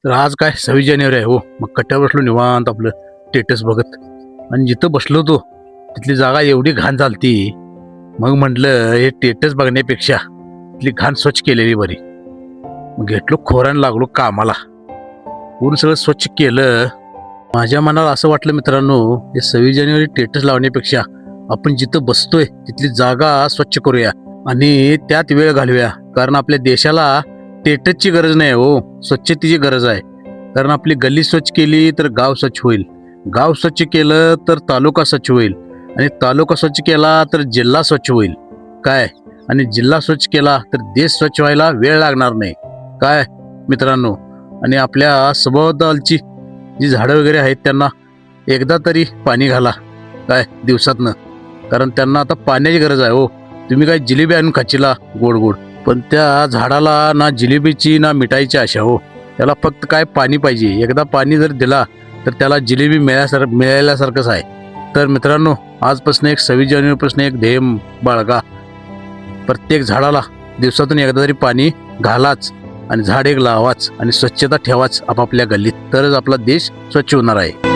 तर आज काय 26 जानेवारी आहे हो. मग कट्ट्यावर बसलो निवांत आपलं स्टेटस बघत, आणि जिथं बसलो होतो तिथली जागा एवढी घाण झालती. मग म्हटलं हे स्टेटस बघण्यापेक्षा तिथली घाण स्वच्छ केलेली बरी. मग घेतलो खोऱ्यानं लागलो कामाला, पूर्ण सगळं स्वच्छ केलं. माझ्या मनाला असं वाटलं मित्रांनो, हे 26 जानेवारी स्टेटस लावण्यापेक्षा आपण जिथं बसतोय तिथली जागा स्वच्छ करूया आणि त्यात वेळ घालूया. कारण आपल्या देशाला स्टेटसची गरज नाही हो, स्वच्छतेची गरज आहे. कारण आपली गल्ली स्वच्छ केली तर गाव स्वच्छ होईल, गाव स्वच्छ केलं तर तालुका स्वच्छ होईल, आणि तालुका स्वच्छ केला तर जिल्हा स्वच्छ होईल काय, आणि जिल्हा स्वच्छ केला तर देश स्वच्छ व्हायला वेळ लागणार नाही काय मित्रांनो. आणि आपल्या सभोवतालची जी झाडं वगैरे आहेत त्यांना एकदा तरी पाणी घाला काय दिवसातनं, कारण त्यांना आता पाण्याची गरज आहे हो. तुम्ही काय जिलेबी आणून खाचीला गोड गोड, पण त्या झाडाला ना जिलेबीची ना मिठाईची आशा हो. त्याला फक्त काय पाणी पाहिजे. एकदा पाणी जर दिला तर त्याला जिलेबी मिळाल्यासारखंच आहे. तर मित्रांनो, आजपासून एक 26 जानेवारीपासून एक ध्येय बाळगा, प्रत्येक झाडाला दिवसातून एकदा तरी पाणी घालाच, आणि झाड एक लावाच, आणि स्वच्छता ठेवाच आपापल्या गल्लीत, तरच आपला देश स्वच्छ होणार आहे.